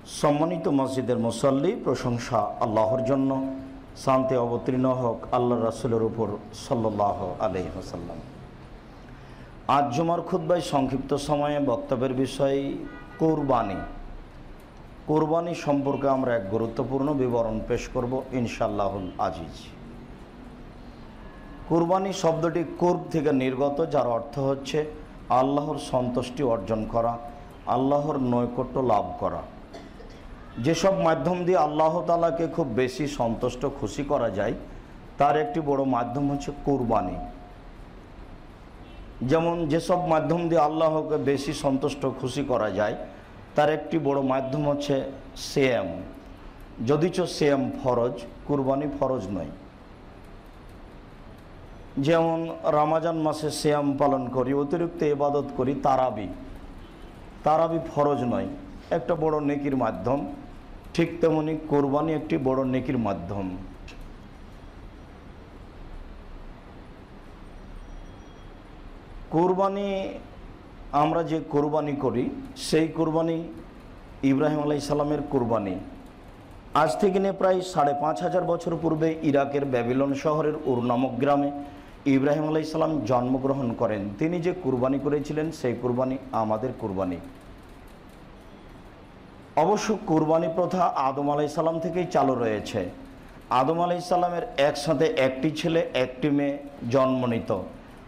सम्मानित मस्जिदेर मुसल्ली प्रशंसा आल्लाहर जन्य शांति अवतीर्ण होक आल्लाह रसूलेर ऊपर सल्लल्लाहु आलैहि वसल्लम। आज जुमार खुतबाय संक्षिप्त समय बक्तव्येर विषय कुरबानी। कुरबानी सम्पर्के आमरा एक गुरुत्वपूर्ण विवरण पेश करब इनशाअल्लाहुल आजिज। कुरबानी शब्दटी कुर्ब थेके निर्गत, जार अर्थ हच्छे आल्लाहर सन्तुष्टि अर्जन करा, आल्लाहर नैकट्य लाभ करा। जेसब माध्यम दिए आल्लाह ताआलाके खूब बेशी सन्तुष्ट खुशी करा जाए तार एकटी बड़ो माध्यम हच्छे कुरबानी। जेमन जेसब माध्यम दिए आल्लाहके बेशी सन्तुष्ट खुशी करा जाए तार एकटी बड़ो माध्यम हच्छे सियाम। यदिच सियाम फरज, कुरबानी फरज नय। जेमन रमजान मासे सियाम पालन करी, अतिरिक्त इबादत करी, ताराबी फरज नय, एक बड़ो नेकिर माध्यम। ठीक तेमनि कुरबानी एक बड़ो नेकिर माध्यम। कुरबानी आमरा जे कुरबानी करी सेई कुरबानी इब्राहिम आलाइहिस सालामेर कुरबानी। आज थेके निये प्राय ৫,৫০০ बछर पूर्वे इराकेर बैबिलन शहरेर उर नामक ग्रामे इब्राहिम आलाइहिस सालाम जन्मग्रहण करें। तिनि जे कुरबानी करेछिलेन सेई कुरबानी आमादेर कुरबानी। अवश्य कुरबानी प्रथा आदम आलाइहिस सालाम थेकेई चालू रयेछे। आदम आलाइहिस सालामेर एकसाथे एकटी छेले एकटी मेये जन्म नित।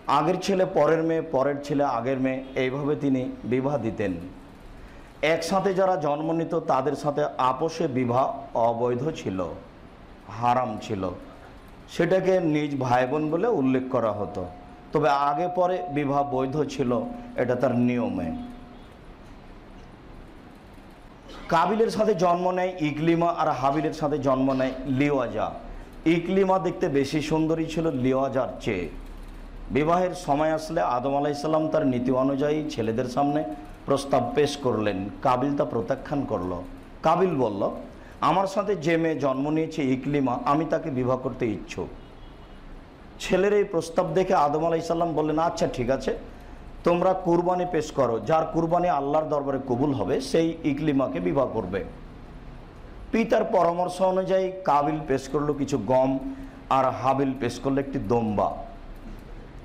आगेर छेले परेर मेये, परेर छेले आगेर मेये, एइभावे तिनि विवाह दितेन। एकसाथे जारा जन्म नित तादेर साथे आपसे विवाह अबैध छिलो, हाराम छिलो। सेटाके निज भाई बोन बोले उल्लेख करा हतो, तबे आगे परे विवाह बैध छिलो, एटा तार नियमे। काबिलेर साथे जन्म नेय इकलिमा और हाबिलेर साथे जन्म नेय लिओयाजा। इकलिमा देखते बेशी सुंदरी छिलो लिओयाजार चेये। विवाहेर समय आसले आदम आलाइहिस सालाम तार नीति अनुयायी छेलेदेर सामने प्रस्ताव पेश करलेन। काबिल ता प्रत्याख्यान करलो। काबिल बोल्लो, आमार साथे जे मेये जन्म नियेछे इकलिमा, आमी ताके विवाह करते इच्छुक। छेलेर एई प्रस्ताव देखे आदम आलाइहिस सालाम बोलेन, अच्छा ठीक आछे, তোমরা কুরবানি পেশ করো, যার কুরবানি আল্লাহর দরবারে কবুল হবে সেই ইকলিমাকে বিবাহ করবে। পিতার পরামর্শ অনুযায়ী কাবিল পেশ করলো কিছু গম আর হাবিল পেশ করলো একটি দম্বা।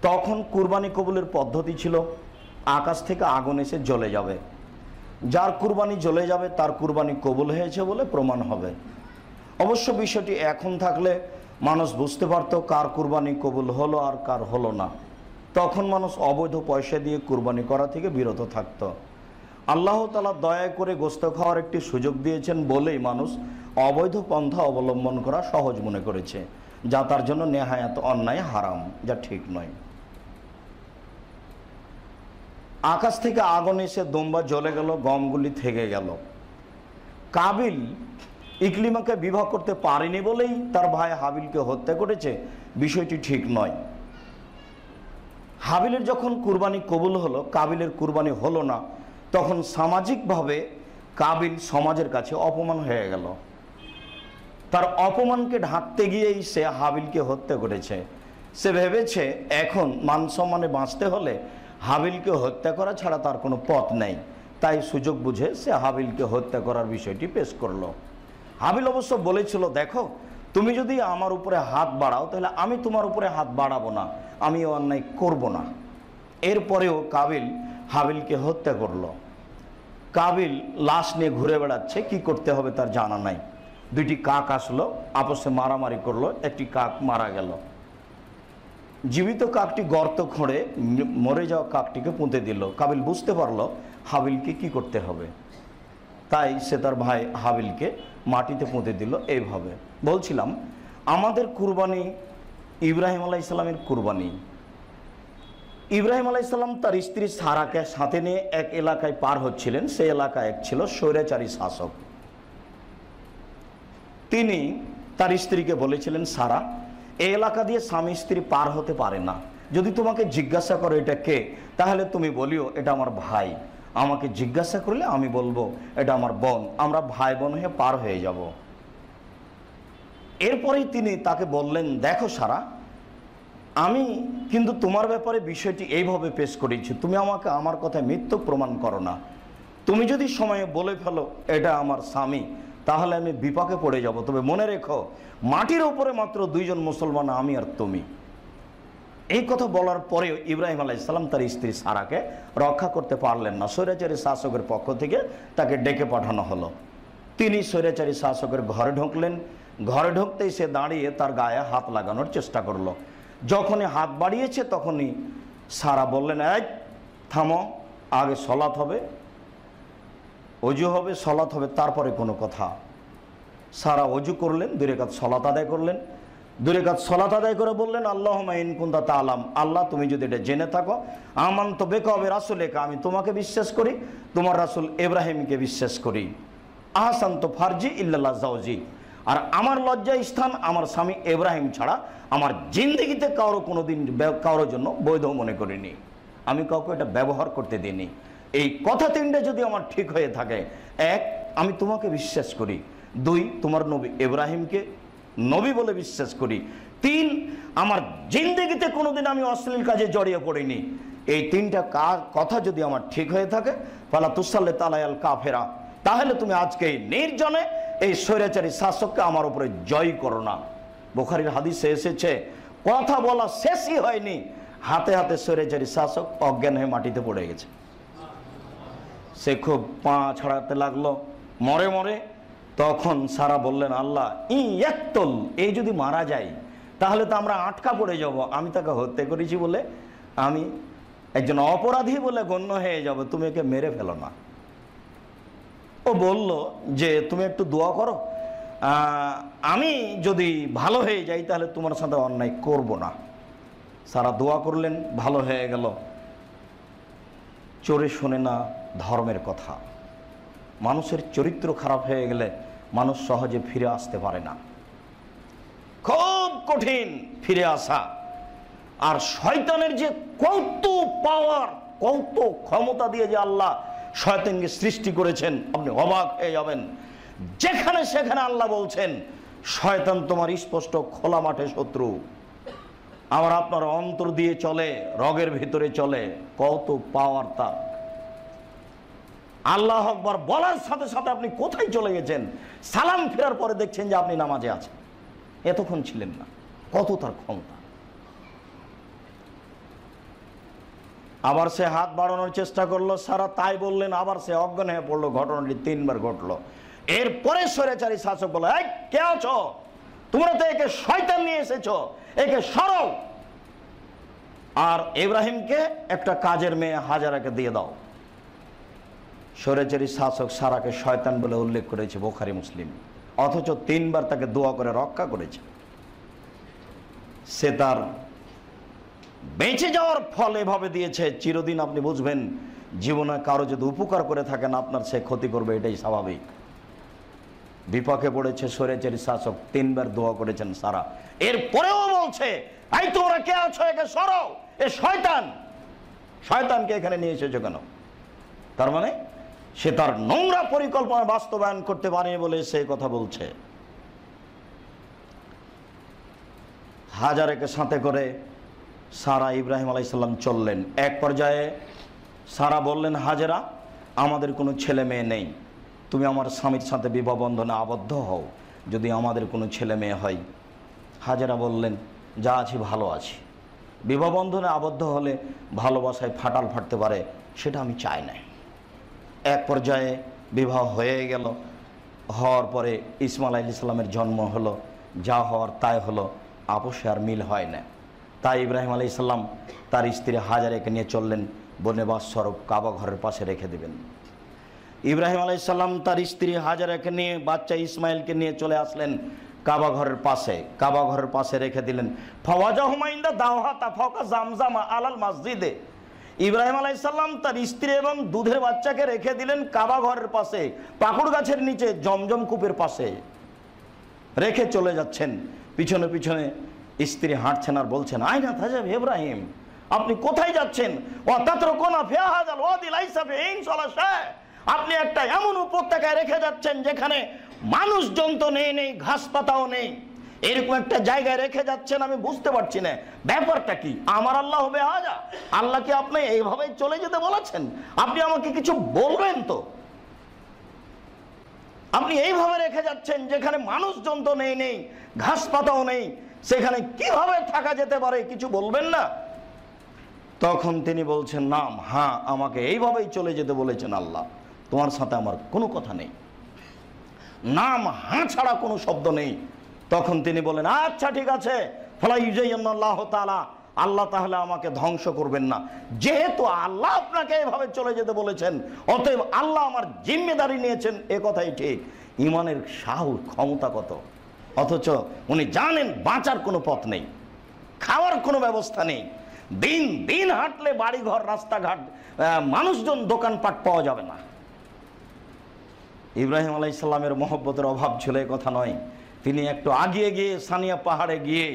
তখন কুরবানি কবুলের পদ্ধতি ছিল আকাশ থেকে আগুন এসে জ্বলে যাবে, যার কুরবানি জ্বলে যাবে তার কুরবানি কবুল হয়েছে বলে প্রমাণ হবে। অবশ্য বিষয়টি এখন থাকলে মানুষ বুঝতে পারত কার কুরবানি কবুল হলো আর কার হলো না। তখন মানুষ অবৈধ পয়সা দিয়ে কুরবানি করা থেকে বিরত থাকত। আল্লাহ তাআলা দয়া করে গোশত খাওয়ার একটি সুযোগ দিয়েছেন বলেই মানুষ অবৈধ পন্থা অবলম্বন করা সহজ মনে করেছে, যা তার জন্য নেহায়াত অন্যায়, হারাম, যা ঠিক নয়। আকাশ থেকে আগুন এসে দম্বা জ্বলে গেল, গমগুলি থেকে গেল। কাবিল ইকলিমাকে বিবাহ করতে পারেনি বলেই তার ভাই হাবিলকে হত্যা করেছে, বিষয়টি ঠিক নয়। হাবিলের যখন কুরবানি কবুল হলো, কাবিলের কুরবানি হলো না, তখন সামাজিকভাবে কাবিল সমাজের কাছে অপমান হয়ে গেল। তার অপমানকে ঢাকতে গিয়েই সে হাবিলকে হত্যা করেছে। সে ভেবেছে এখন মান সম্মানে বাঁচতে হলে হাবিলকে হত্যা করা ছাড়া তার কোনো পথ নেই। তাই সুযোগ বুঝে সে হাবিলকে হত্যা করার বিষয়টি পেশ করলো। হাবিল অবশ্য বলেছিল, দেখো তুমি যদি আমার উপরে হাত বাড়াও তাহলে আমি তোমার উপরে হাত বাড়াবো না, আমি অন্যায় করব না। এরপরেও কাবিল হাবিলকে হত্যা করলো। কাবিল লাশ নিয়ে ঘুরে বেড়াচ্ছে, কি করতে হবে তার জানা নাই। দুইটি কাক আসলো, আপসে মারামারি করলো, একটি কাক মারা গেল। জীবিত কাকটি গর্ত খুঁড়ে মরে যাওয়া কাকটিকে পুঁতে দিল। কাবিল বুঝতে পারলো হাবিলকে কি করতে হবে, তাই সে তার ভাই হাবিলকে মাটিতে পুঁতে দিল। এইভাবে বলছিলাম আমাদের কুরবানি ইব্রাহিম আলাইহিস সালামের কুরবানি। ইব্রাহিম আলাইহিস সালাম তার স্ত্রী সারাকে সাথে নিয়ে এক এলাকায় পার হচ্ছিলেন। সেই এলাকায় এক ছিল স্বৈরাচারী শাসক। তিনি তার স্ত্রীকে বলেছিলেন, সারা, এই এলাকা দিয়ে স্বামী স্ত্রী পার হতে পারে না। যদি তোমাকে জিজ্ঞাসা করো এটা কে, তাহলে তুমি বলিও এটা আমার ভাই। আমাকে জিজ্ঞাসা করলে আমি বলবো এটা আমার বোন, আমরা ভাই বোন হয়ে পার হয়ে যাব। এরপরেই তিনি তাকে বললেন, দেখো সারা, আমি কিন্তু তোমার ব্যাপারে বিষয়টি এইভাবে পেশ করেছি, তুমি আমাকে আমার কথায় মিথ্যক প্রমাণ করো না। তুমি যদি সময়ে বলে ফেলো এটা আমার স্বামী, তাহলে আমি বিপাকে পড়ে যাব। তবে মনে রেখো, মাটির উপরে মাত্র দুইজন মুসলমান, আমি আর তুমি। এই কথা বলার পরেও ইব্রাহিম আলাইহিস সালাম তার স্ত্রী সারাকে রক্ষা করতে পারলেন না। স্বৈরাচারী শাসকের পক্ষ থেকে তাকে ডেকে পাঠানো হলো। তিনি স্বৈরাচারী শাসকের ঘরে ঢুকলেন। ঘরে ঢুকতেই সে দাঁড়িয়ে তার গায়ে হাত লাগানোর চেষ্টা করলো। যখনই হাত বাড়িয়েছে তখনই সারা বললেন, এই থামো, আগে সলাত হবে, অজু হবে, সলাত হবে, তারপরে কোনো কথা। সারা অজু করলেন, 2 রাকাত সলাত আদায় করলেন। 2 রাকাত সলাত আদায় করে বললেন, আল্লাহুম্মা ইন কুনতা তাআলাম, আল্লাহ তুমি যদি এটা জেনে থাকো, আমানতু বিকা ওয়া বিরাসূলিকা, আমি তোমাকে বিশ্বাস করি, তোমার রাসূল ইব্রাহিমকে বিশ্বাস করি। আহসানতু ফারজি ইল্লাল্লাহ জাওজি, আর আমার লজ্জা স্থান আমার স্বামী ইব্রাহিম ছাড়া আমার জিন্দেগিতে কোনোদিন কারোর জন্য বৈধ মনে করিনি, আমি কাউকে এটা ব্যবহার করতে দিইনি। এই কথা 3টে যদি আমার ঠিক হয়ে থাকে, 1 আমি তোমাকে বিশ্বাস করি, 2 তোমার নবী ইব্রাহিমকে নবী বলে বিশ্বাস করি, 3 আমার জিন্দেগিতে কোনোদিন আমি অশ্লীল কাজে জড়িয়ে পড়িনি। এই 3টা কথা যদি আমার ঠিক হয়ে থাকে, ফালা তুসাল্লি তালায়াল কাফেরা, তাহলে তুমি আজকে এই নির্জনে এই স্বৈরাচারী শাসককে আমার উপরে জয় করো না। বুখারীর হাদিসে এসেছে, কথা বলা শেষই হয়নি, হাতে হাতে স্বৈরাচারী শাসক অজ্ঞান হয়ে মাটিতে পড়ে গেছে। সে খুব পা ছাড়াতে লাগলো মরে মরে। তখন সারা বললেন, আল্লাহ ইয়াক্তুল, এই যদি মারা যায় তাহলে তো আমরা আটকা পড়ে যাব, আমি তাকে হত্যা করেছি বলে আমি একজন অপরাধী বলে গণ্য হয়ে যাব, তুমি একে মেরে ফেলো না। ও বলল যে তুমি একটু দোয়া করো, আমি যদি ভালো হয়ে যাই তাহলে তোমার সাথে অন্যায় করব না। সারা দোয়া করলেন, ভালো হয়ে গেল। চোরে শোনে না ধর্মের কথা। মানুষের চরিত্র খারাপ হয়ে গেলে মানুষ সহজে ফিরে আসতে পারে না, খুব কঠিন ফিরে আসা। আর শয়তানের যে কত পাওয়ার, কত ক্ষমতা দিয়ে যে আল্লাহ শয়তানকে সৃষ্টি করেছেন, আপনি অবাক হয়ে যাবেন। যেখানে সেখানে আল্লাহ বলছেন, শয়তান তোমার স্পষ্ট খোলা মাঠে শত্রু, আমার আপনার অন্তর দিয়ে চলে, রগের ভিতরে চলে, কত পাওয়ার তার। আল্লাহু আকবার বলার সাথে সাথে আপনি কোথায় চলে গেছেন, সালাম ফেরার পরে দেখছেন যে আপনি নামাজে আছেন, এতক্ষণ ছিলেন না। কত তার ক্ষমতা। আবার সে হাত বাড়ানোর চেষ্টা করলো, সারা তাই বললেন, আবার সে অজ্ঞান হয়ে পড়লো। ঘটনাটি 3 বার ঘটলো। এরপরে স্বৈরাচারী শাসক বলে, এই কে আছো তোমরা? তো একে শয়তান নিয়ে এসেছো, একে সরাও, আর ইব্রাহিমকে একটা কাজের মেয়ে হাজারাকে দিয়ে দাও। স্বৈরাচারী শাসক সারাকে শয়তান বলে উল্লেখ করেছে বুখারী মুসলিম, অথচ 3 বার তাকে দোয়া করে রক্ষা করেছে। সে তার বেঁচে যাওয়ার ফল এভাবে দিয়েছে। চিরদিন আপনি বুঝবেন, জীবনে কারো যদি উপকার করে থাকেন আপনার সে ক্ষতি করবে, এটাই স্বাভাবিক। বিপাকে পড়েছে স্বৈরাচারী শাসক, 3 বার দোয়া করেছেন সারা। এরপরেও বলছে, এই তোমরা কে আছো, একে সরাও, এ শয়তান। শয়তানকে এখানে নিয়ে এসেছো কেন? তার মানে সে তার নোংরা পরিকল্পনা বাস্তবায়ন করতে পারেনি বলে সে কথা বলছে। হাজারাকে সাথে করে সারা ইব্রাহিম আলাইহিস সালাম চললেন। এক পর্যায়ে সারা বললেন, হাজারা আমাদের কোনো ছেলে মেয়ে নেই, তুমি আমার স্বামীর সাথে বিবাহ বন্ধনে আবদ্ধ হও, যদি আমাদের কোনো ছেলে মেয়ে হয়। হাজারা বললেন, যা আছি ভালো আছি, বিবাহ বন্ধনে আবদ্ধ হলে ভালোবাসায় ফাটাল ফাটতে পারে, সেটা আমি চাই না। এক পর্যায়ে বিবাহ হয়ে গেল। হওয়ার পরে ইসমাইল আলাইহিস সালামের জন্ম হলো, যা হওয়ার তাই হলো, আপোষে আর মিল হয় না। তাই ইব্রাহিম আলাইহিস সালাম তার স্ত্রী হাজারাকে নিয়ে চললেন, বনবাস স্বরূপ কাবা ঘরের পাশে রেখে দেবেন। ইব্রাহিম আলাইহিস সালাম তার স্ত্রী হাজারাকে নিয়ে, বাচ্চা ইসমাইলকে নিয়ে চলে আসলেন কাবা ঘরের পাশে। কাবা ঘরের পাশে রেখে দিলেন। ফাওয়াজাহুমা ইনদা দাওহাতা ফাওকা জামজামা আলাল মসজিদে। ইব্রাহিম আলাইহিস সালাম তার স্ত্রী এবং দুধের বাচ্চাকে রেখে দিলেন কাবা ঘরের পাশে, পাকুড় গাছের নিচে জমজম কূপের পাশে রেখে চলে যাচ্ছেন। পিছনে পিছনে স্ত্রী হাঁটছেন আর বলছেন, আইনা তাজাব ইব্রাহিম, আপনি কোথায় যাচ্ছেন? ও তাতরুকুনা ফি হাযাল ওয়াদি লাইসা ফি ইনসালাশা, আপনি একটা এমন উপত্যকায় রেখে যাচ্ছেন যেখানে মানুষজন তো নেই, ঘাস পাতাও নেই, এরকম একটা জায়গায় রেখে যাচ্ছেন, আমি বুঝতে পারছি না ব্যাপারটা কি। আমার আল্লাহ হবে হাজা, আল্লাহকে আপনি এইভাবে চলে যেতে বলেছেন? আপনি আমাকে কিছু বলবেন তো, আপনি এইভাবে রেখে যাচ্ছেন, যেখানে মানুষজন তো নেই, ঘাস পাতাও নেই, সেখানে কিভাবে থাকা যেতে পারে, কিছু বলবেন না? তখন তিনি বলছেন, নাম, হ্যাঁ, আমাকে এইভাবেই চলে যেতে বলেছেন আল্লাহ, তোমার সাথে আমার কোনো কথা নেই। নাম, হ্যাঁ ছাড়া কোনো শব্দ নেই। তখন তিনি বলেন, আচ্ছা ঠিক আছে, ফালা ইউজাইয়ান্নাল্লাহু তাআলা, আল্লাহ তাহলে আমাকে ধ্বংস করবেন না। যেহেতু আল্লাহ আপনাকে এভাবে চলে যেতে বলেছেন, অতএব আল্লাহ আমার জিম্মেদারি নিয়েছেন, এ কথাই ঠিক। ইমানের সাহস, ক্ষমতা কত! অথচ উনি জানেন বাঁচার কোনো পথ নেই, খাওয়ার কোনো ব্যবস্থা নেই, দিন দিন হাঁটলে বাড়িঘর, রাস্তাঘাট, মানুষজন, দোকানপাট পাওয়া যাবে না। ইব্রাহিম আলাইহিস সালামের মহব্বতের অভাব ছিল এ কথা নয়। তিনি একটু আগিয়ে গিয়ে সানিয়া পাহাড়ে গিয়ে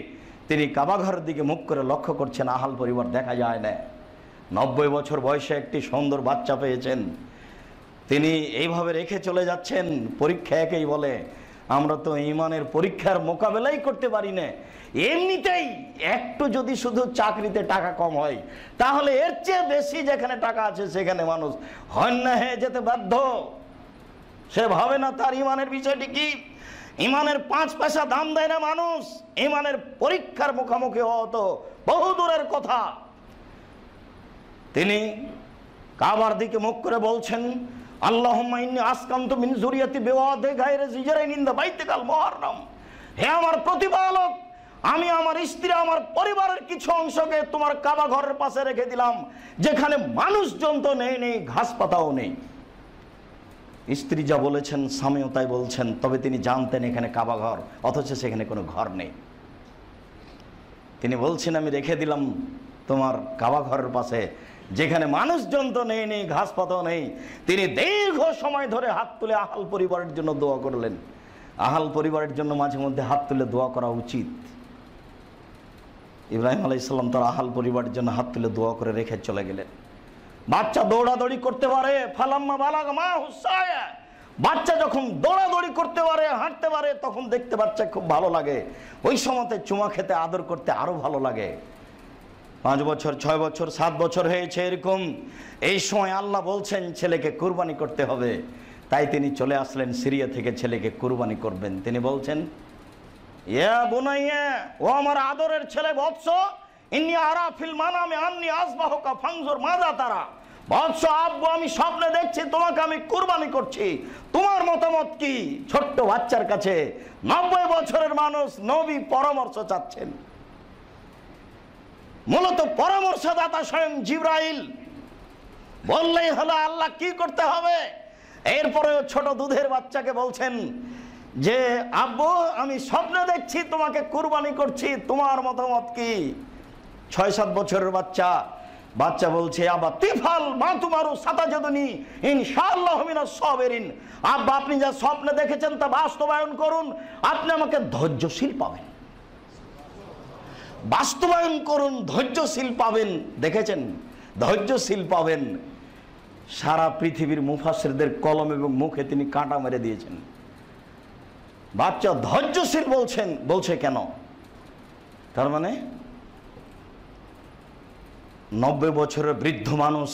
তিনি কাবাঘরের দিকে মুখ করে লক্ষ্য করছেন, আহাল পরিবার দেখা যায় না। 90 বছর বয়সে একটি সুন্দর বাচ্চা পেয়েছেন, তিনি এইভাবে রেখে চলে যাচ্ছেন। পরীক্ষা একেই বলে, আমরা তো ইমানের পরীক্ষার মোকাবেলাই করতে পারি না। এমনিতেই একটু যদি শুধু চাকরিতে টাকা কম হয়, তাহলে এর চেয়ে বেশি যেখানে টাকা আছে সেখানে মানুষ হন্যা হয়ে যেতে বাধ্য। সে ভাবে না তার ইমানের বিষয়টি কি। ইমানের 5 পয়সা দাম দেয় না মানুষ। ইমানের পরীক্ষার মুখোমুখি হওয়া তো বহু দূরের কথা। তিনি কাবার দিকে মুখ করে বলছেন, আল্লাহুম্মা ইন্নী আসকানতু মিন যুরিয়াতি বিওয়াদি গায়রি জিজরাইন ইনদা বাইতিকাল মুহাররম। হে আমার প্রতিপালক, আমি আমার স্ত্রী, আমার পরিবারের কিছু অংশকে তোমার কাবা ঘরের পাশে রেখে দিলাম, যেখানে মানুষজন তো নেই, ঘাস পাতাও নেই। স্ত্রী যা বলেছেন, স্বামীও তাই বলছেন। তবে তিনি জানতেন এখানে কাবা ঘর, অথচ সেখানে কোনো ঘর নেই। তিনি বলছেন, আমি রেখে দিলাম তোমার কাবা ঘরের পাশে, যেখানে মানুষজন তো নেই, ঘাস পাতাও নেই। তিনি দীর্ঘ সময় ধরে হাত তুলে আহাল পরিবারের জন্য দোয়া করলেন। আহাল পরিবারের জন্য মাঝে মধ্যে হাত তুলে দোয়া করা উচিত। ইব্রাহিম আলাইহিস সালাম তার আহাল পরিবারের জন্য হাত তুলে দোয়া করে রেখে চলে গেলেন। বাচ্চা দৌড়াদৌড়ি করতে পারে, ফালাম্মা বালাগা মাহু সায়া, বাচ্চা যখন দৌড়াদৌড়ি করতে পারে, হাঁটতে পারে, তখন দেখতে বাচ্চা খুব ভালো লাগে। ওই সময়তে চুমা খেতে, আদর করতে আরো ভালো লাগে। 5 বছর, 6 বছর, 7 বছর হয়েছে এরকম। এই সময় আল্লাহ বলছেন ছেলেকে কুরবানি করতে হবে। তাই তিনি চলে আসলেন সিরিয়া থেকে, ছেলেকে কুরবানি করবেন। তিনি বলছেন, ইয়া বুনাইয়া, ও আমার আদরের ছেলে বৎস, ইন্নী আরা ফিল মানামি আন্নী আসবাহুকা ফানজুর মাযা তারা। বৎস, আব্বু, আমি স্বপ্নে দেখছি তোমাকে আমি কুরবানি করছি, তোমার মতামত কি? ছোট্ট বাচ্চার কাছে 90 বছরের মানুষ নবী পরামর্শ চাচ্ছেন। মূলত পরামর্শদাতা স্বয়ং জিবরাইল। বললেই হলো আল্লাহ কি করতে হবে। এরপরেও ছোট দুধের বাচ্চাকে বলছেন যে, আব্বু, আমি স্বপ্নে দেখছি তোমাকে কুরবানি করছি, তোমার মতামত কি? 6-7 বছরের বাচ্চা বলছে, আব্বা তিফাল মা তুমারু সাতাজাদুনি ইনশাআল্লাহু মিনাস সাবিরিন। আব্বা, আপনি যা স্বপ্নে দেখেছেন তা বাস্তবায়ন করুন, আপনি আমাকে ধৈর্যশীল পাবেন। বাস্তবায়ন করুন, ধৈর্যশীল পাবেন। দেখেছেন, ধৈর্যশীল পাবেন। সারা পৃথিবীর মুফাসসিরদের কলম এবং মুখে তিনি কাঁটা মেরে দিয়েছেন। বাচ্চা ধৈর্যশীল বলছে কেন? তার মানে 90 বছরের বৃদ্ধ মানুষ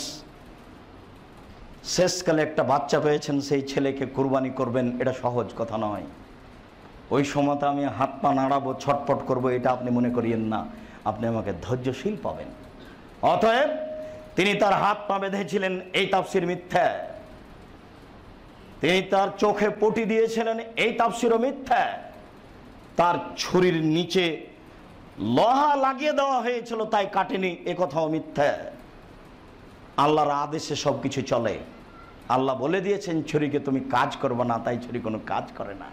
শেষকালে একটা বাচ্চা পেয়েছেন, সেই ছেলেকে কুরবানি করবেন, এটা সহজ কথা নয়। ওই সময়তে আমি হাত পা নাড়াবো, ছটফট করবো, এটা আপনি মনে করিয়েন না। আপনি আমাকে ধৈর্যশীল পাবেন। অতএব তিনি তার হাত পা বেঁধেছিলেন, এই তাফসীর মিথ্যা। তিনি তার চোখে পটি দিয়েছিলেন, এই তাফসীরও মিথ্যা। তার ছুরির নিচে লোহা লাগিয়ে দেওয়া হয়েছিল, তাই কাটেনি, এ কথাও মিথ্যা। আল্লাহর আদেশে সবকিছু চলে। আল্লাহ বলে দিয়েছেন ছুরিকে তুমি কাজ করবে না, তাই ছুরি কোনো কাজ করে না।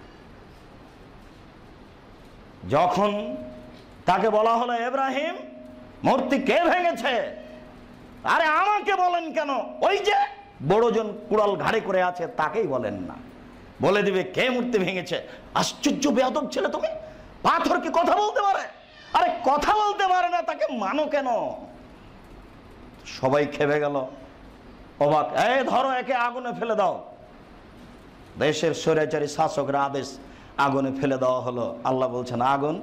যখন তাকে বলা হলো, ইব্রাহিম, মূর্তি কে ভেঙেছে? আরে আমাকে বলেন কেন? ওই যে বড়জন কুড়াল ঘাড়ে করে আছে, তাকেই বলেন না, বলে দিবে কে মূর্তি ভেঙেছে। আশ্চর্য বেয়াদব ছেলে তুমি! পাথর কি কথা বলতে পারে? আরে কথা বলতে পারে না, তাকে মানো কেন? সবাই খেপে গেল, অবাক। এই ধরো, একে আগুনে ফেলে দাও। দেশের স্বৈরাচারী শাসকের আদেশ, আগুনে ফেলে দেওয়া হলো। আল্লাহ বলছেন, আগুন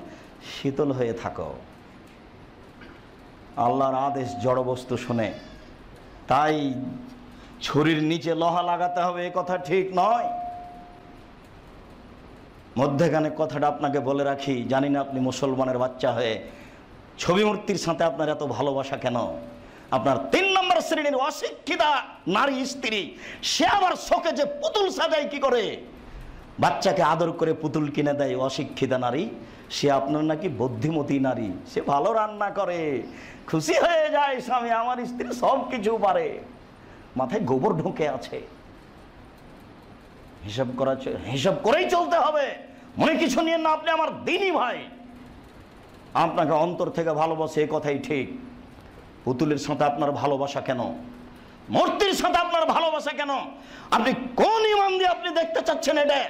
শীতল হয়ে থাকো। আল্লাহর আদেশ জড়বস্তু শুনে, তাই ছুরির নিচে লোহা লাগাতে হবে এ কথা ঠিক নয়। মধ্যেখানে কথাটা আপনাকে বলে রাখি, জানি না আপনি মুসলমানের বাচ্চা হয়ে ছবি মূর্তির সাথে আপনার এত ভালোবাসা কেন? আপনার 3 নম্বর শ্রেণীর অশিক্ষিতা নারী স্ত্রী, সে আবার শোকে যে পুতুল সাজায় কি করে, বাচ্চাকে আদর করে পুতুল কিনে দেয় অশিক্ষিতা নারী। সে আপনার নাকি বুদ্ধিমতী নারী, সে ভালো রান্না করে, খুশি হয়ে যায় স্বামী আমার স্ত্রী সব কিছু পারে, মাথায় গোবর ঢুকে আছে। হিসাব করেই চলতে হবে, মনে কিছু নিয়ে না, আপনি আমার দিনই ভাই, আপনাকে অন্তর থেকে ভালোবাসে, এ কথাই ঠিক। পুতুলের সাথে আপনার ভালোবাসা কেন? মূর্তির সাথে আপনার ভালোবাসা কেন? আপনি কোন ইমান দিয়ে আপনি দেখতে চাচ্ছেন? এটা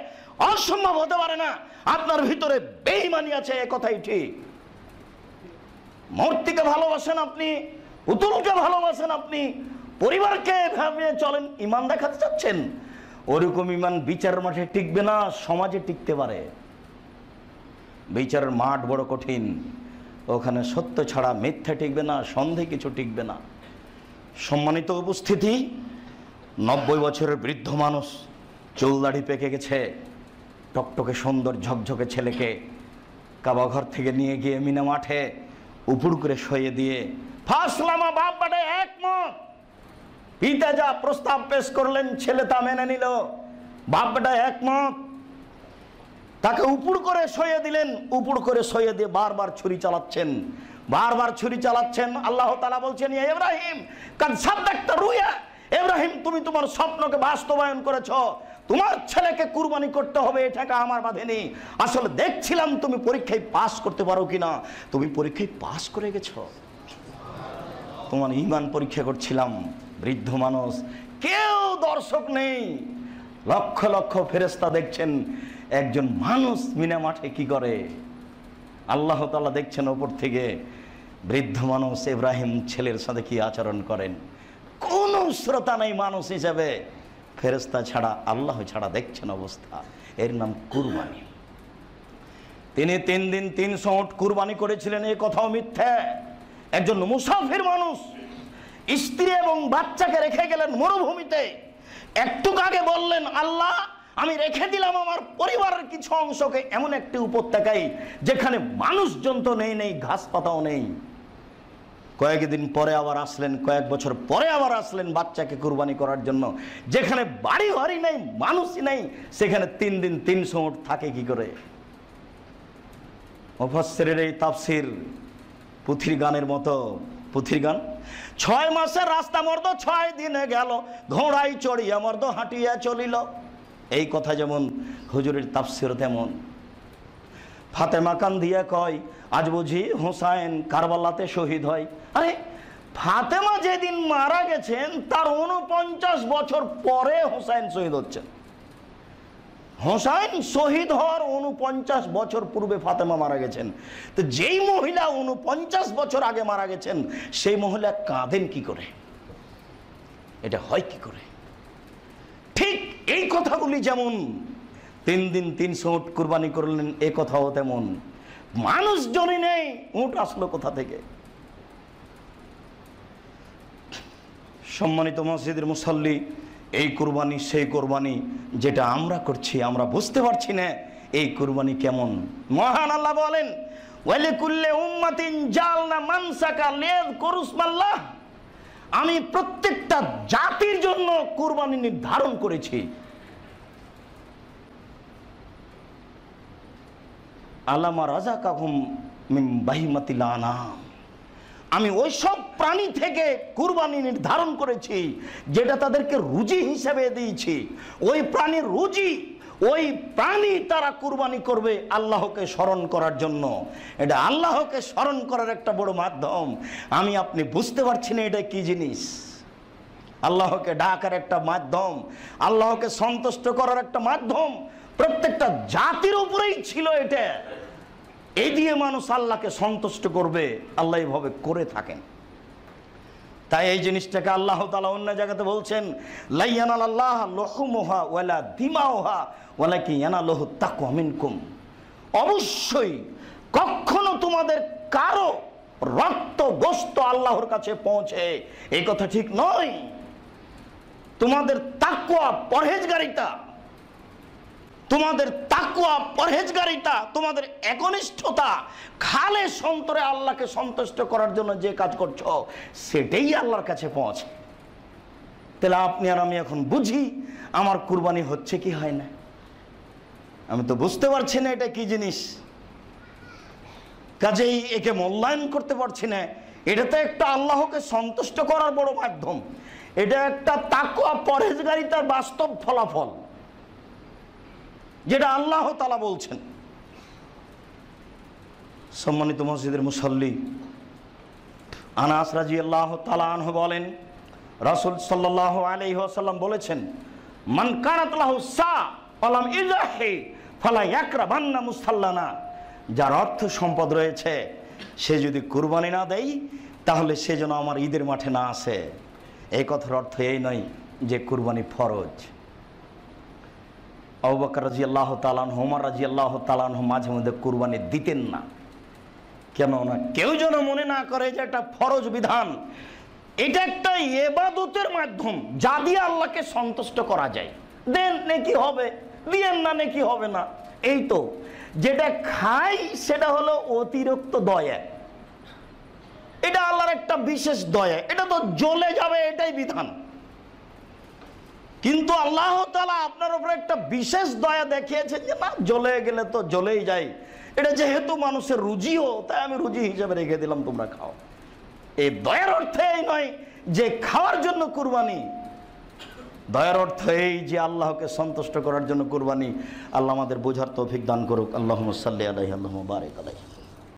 অসম্ভব হতে পারে না, আপনার ভিতরে বেঈমানি আছে, এ কথাই ঠিক। মূর্তিকে ভালোবাসেন আপনি, পুতুলকে ভালোবাসেন আপনি, পরিবারকে ভাবে চলেন, ইমান দেখাতে চাচ্ছেন। ওরকম ইমান বিচারের মাঠে টিকবে না, সমাজে টিকতে পারে। বিচারের মাঠ বড় কঠিন, ওখানে সত্য ছাড়া মিথ্যা টিকবে না, সন্দেহ কিছু টিকবে না। সম্মানিত উপস্থিতি, 90 বছরের বৃদ্ধ মানুষ, চুল দাড়ি পেকে গেছে, টকটকে সুন্দর ঝকঝকে ছেলেকে কাবা ঘর থেকে নিয়ে গিয়ে মিনা মাঠে উপুড় করে শুইয়ে দিয়ে ফাসলামা বাপ বাটে একমত, পিতা যা প্রস্তাব পেশ করলেন ছেলে তা মেনে নিল, বাপ বেটা একমত, তাকে উপুড় করে শুইয়ে দিলেন। উপুড় করে শুইয়ে দিয়ে বারবার ছুরি চালাচ্ছেন, বারবার ছুরি চালাচ্ছেন। আল্লাহ তাআলা বলছেন, ইয়া ইব্রাহিম কাদ সাদ্দাকতা রুয়া, ইব্রাহিম তুমি তোমার স্বপ্নকে বাস্তবায়ন করেছো, তোমার ছেলেকে কুরবানি করতে হবে, এটাকে আমার বাঁধেনি। আসলে দেখছিলাম তুমি পরীক্ষায় পাস করতে পারো কিনা, তুমি পরীক্ষায় পাস করে গেছো। তোমার ঈমান পরীক্ষা করছিলাম। বৃদ্ধ মানুষ, কেউ দর্শক নেই, লক্ষ লক্ষ ফেরেশতা দেখছেন একজন মানুষ মিনা মাঠে কি করে। আল্লাহ তাআলা দেখছেন ওপর থেকে বৃদ্ধ মানুষ ইব্রাহিম ছেলের সাথে কি আচরণ করেন। কোনো শ্রোতা নেই মানুষ হিসেবে, ফেরেশতা ছাড়া, আল্লাহ ছাড়া দেখছেন অবস্থা। এর নাম কুরবানি। তিনি 3 দিন 300 উট কুরবানি করেছিলেন, এই কথাও মিথ্যা। একজন মুসাফির মানুষ স্ত্রী এবং বাচ্চাকে রেখে গেলেন মরুভূমিতে। একটু আগে বললেন, আল্লাহ আমি রেখে দিলাম আমার পরিবারের কিছু অংশকে এমন একটি উপত্যকায় যেখানে মানুষজন তো নেই, ঘাস পাতাও নেই। কয়েকদিন পরে আবার আসলেন, কয়েক বছর পরে আবার আসলেন বাচ্চাকে কুরবানি করার জন্য। যেখানে বাড়ি ঘরই নেই, মানুষই নেই, সেখানে 3 দিন 300 উট থাকে কি করে? মুফাসসিরের এই তাফসীর পুথির গানের মতো। পুথির গান, 6 মাসের রাস্তা মর্দ 6 দিনে গেল, ঘোড়ায় চড়িয়া মর্দ হাঁটিয়া চলিল। এই কথা যেমন হুজুরের তাফসীর তেমন। ফাতেমা কান দিয়া কয়, আজ বুঝি হোসাইন কারবালাতে শহীদ হয়। আরে ফাতেমা যেদিন মারা গেছেন তার 49 বছর পরে হোসাইন শহীদ হচ্ছেন। হোসাইন শহীদ হওয়ার 49 বছর পূর্বে ফাতেমা মারা গেছেন। তো যেই মহিলা 49 বছর আগে মারা গেছেন, সেই মহিলা কাঁদেন কি করে? এটা হয় কি করে? ঠিক এই কথাগুলি যেমন 3 দিন 300 উট কুরবানি করলেন, এ কথাও তেমন। মানুষজনই নেই, উট আসলো কোথা থেকে? সম্মানিত মসজিদের মুসল্লি, এই কুরবানি সেই কুরবানি যেটা আমরা করছি, আমরা বুঝতে পারছি না এই কুরবানি কেমন। মহান আল্লাহ বলেন, ওয়ালিকুল্লি উম্মাতিন জালনা মানসাকা লিয়াযকুরুসমাল্লাহ, আমি প্রত্যেকটা জাতির জন্য কুরবানি নির্ধারণ করেছি। আলামা রাযাকাহুম মিন বাহিমাতিল আনাম, আমি ওই সব প্রাণী থেকে কুরবানি নির্ধারণ করেছি যেটা তাদেরকে রুজি হিসেবে দিয়েছি। ওই প্রাণীর রুজি, ওই প্রাণী তারা কুরবানি করবে আল্লাহকে স্মরণ করার জন্য। এটা আল্লাহকে স্মরণ করার একটা বড় মাধ্যম। আমি আপনি বুঝতে পারছি না এটা কি জিনিস। আল্লাহকে ডাকার একটা মাধ্যম, আল্লাহকে সন্তুষ্ট করার একটা মাধ্যম। প্রত্যেকটা জাতির উপরেই ছিল এটা। এই দিয়ে মানুষ আল্লাহকে সন্তুষ্ট করবে, আল্লাহ এইভাবে করে থাকেন। তাই এই জিনিসটাকে আল্লাহ তাআলা অন্য জায়গাতে বলছেন, লা ইয়ানালাল্লাহ লুহুমুহা ওয়ালা দিমাউহা ওয়ালাকিন ইয়ানালুহু তাকওয়া মিনকুম, অবশ্যই কখনো তোমাদের কারো রক্ত গোশত আল্লাহর কাছে পৌঁছে এই কথা ঠিক নয়, তোমাদের তাকওয়া পরহেজগারিতা, তোমাদের তাকওয়া, পরহেজগারিতা, তোমাদের একনিষ্ঠতা, খালেস অন্তরে আল্লাহকে সন্তুষ্ট করার জন্য যে কাজ করছো সেটাই আল্লাহর কাছে পৌঁছে। তাহলে আপনি আর আমি এখন বুঝি আমার কুরবানি হচ্ছে কি হয় না। আমি তো বুঝতে পারছি না এটা কি জিনিস, কাজেই একে মূল্যায়ন করতে পারছি না। এটা তো একটা আল্লাহকে সন্তুষ্ট করার বড় মাধ্যম, এটা একটা তাকওয়া পরহেজগারিতার বাস্তব ফলাফল, যেটা আল্লাহ তাআলা বলছেন। সম্মানিত মসজিদের মুসল্লি, আনাস রাদিয়াল্লাহু তাআলা আনহু বলেন, রাসূল সাল্লাল্লাহু আলাইহি ওয়াসাল্লাম বলেছেন, মান কানাত লাহু সা ফালাম ইজাহি ফালা ইয়াকরাবান্না মুসাল্লানা। যার অর্থ সম্পদ রয়েছে সে যদি কুরবানি না দেয় তাহলে সে যেন আমার ঈদের মাঠে না আসে। এই কথার অর্থ এই নয় যে কুরবানি ফরজ। আবু বকর রাদিয়াল্লাহু তাআলা আনহু, ওমর রাদিয়াল্লাহু তাআলা আনহু মাঝে মধ্যে কুরবানি দিতেন না। কেন না? কেউ যেন মনে না করে যে এটা ফরজ বিধান। এটা একটা ইবাদতের মাধ্যম যা দিয়ে আল্লাহকে সন্তুষ্ট করা যায়। দেন নেকি হবে, দিয়েন না নেকি হবে না। এই তো যেটা খাই সেটা হলো অতিরিক্ত দয়া, এটা আল্লাহর একটা বিশেষ দয়া, এটা তো জ্বলে যাবে এটাই বিধান। কিন্তু আল্লাহ তাআলা আপনার উপরে একটা বিশেষ দয়া দেখিয়েছেন যে না, জ্বলে গেলে তো জ্বলেই যায়, এটা যেহেতু মানুষের রুজিও, তাই আমি রুজি হিসেবে রেখে দিলাম, তোমরা খাও। এই দয়ার অর্থ এই নয় যে খাওয়ার জন্য কুরবানি, দয়ার অর্থ এই যে আল্লাহকে সন্তুষ্ট করার জন্য কুরবানি। আল্লাহ আমাদের বোঝার তৌফিক দান করুক। আল্লাহুম্মা সাল্লি আলাইহি, আল্লাহুম্মা বারিক আলাইহি।